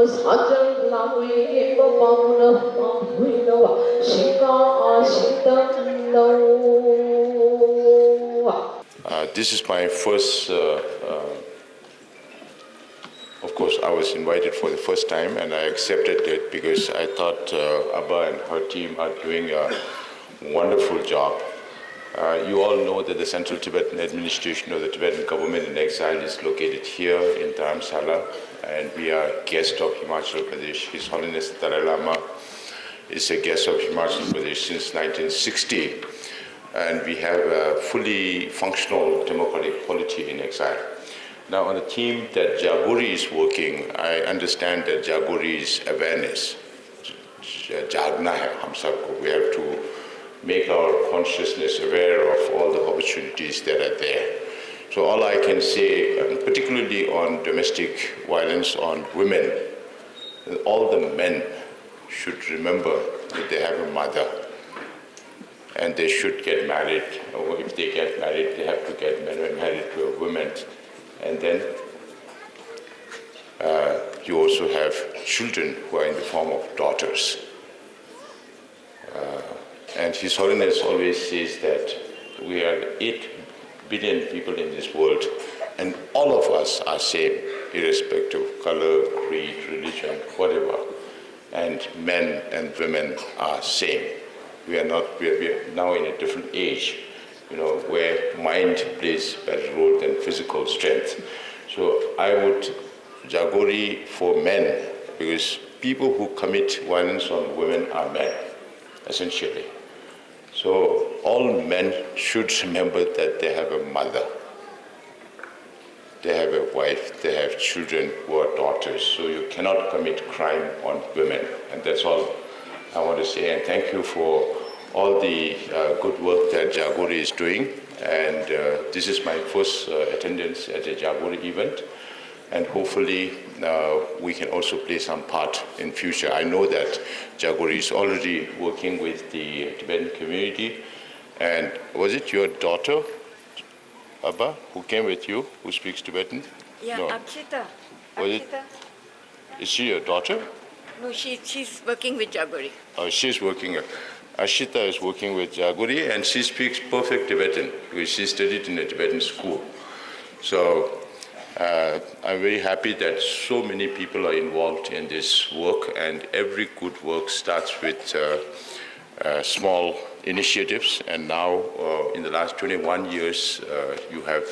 This is my first, of course, I was invited for the first time and I accepted it because I thought Abba and her team are doing a wonderful job. You all know that the Central Tibetan Administration of the Tibetan government in exile is located here in Dharamshala, and we are guest of Himachal Pradesh. His Holiness the Dalai Lama is a guest of Himachal Pradesh since 1960, and we have a fully functional democratic polity in exile. Now, on the theme that Jaguri is working, I understand that Jaguri is awareness. Jagna hai hum sabko. We have to make our consciousness aware of all the opportunities that are there. So all I can say, particularly on domestic violence on women, all the men should remember that they have a mother and they should get married, or if they get married, they have to get married to a woman. And then you also have children who are in the form of daughters. And His Holiness always says that we are 8 billion people in this world, and all of us are same, irrespective of color, creed, religion, whatever. And men and women are same. We are now in a different age, where mind plays a better role than physical strength. So I would Jagori for men, because people who commit violence on women are men, essentially. So all men should remember that they have a mother, they have a wife, they have children who are daughters. So you cannot commit crime on women. And that's all I want to say. And thank you for all the good work that Jagori is doing. And this is my first attendance at a Jagori event. And hopefully we can also play some part in future. I know that Jagori is already working with the Tibetan community. And was it your daughter, Abba, who came with you, who speaks Tibetan? Yeah, no. Akshita. Is she your daughter? No, she's working with Jagori. Oh, she's working. Ashita is working with Jagori, and she speaks perfect Tibetan because she studied in a Tibetan school. So I'm very happy that so many people are involved in this work, and every good work starts with small initiatives. And now, in the last 21 years, you have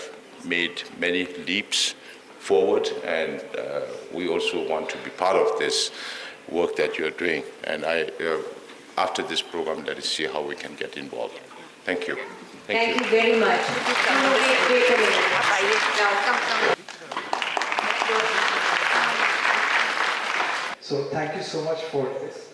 made many leaps forward, and we also want to be part of this work that you're doing. And after this program, let us see how we can get involved. Thank you. Thank you very much. So thank you so much for this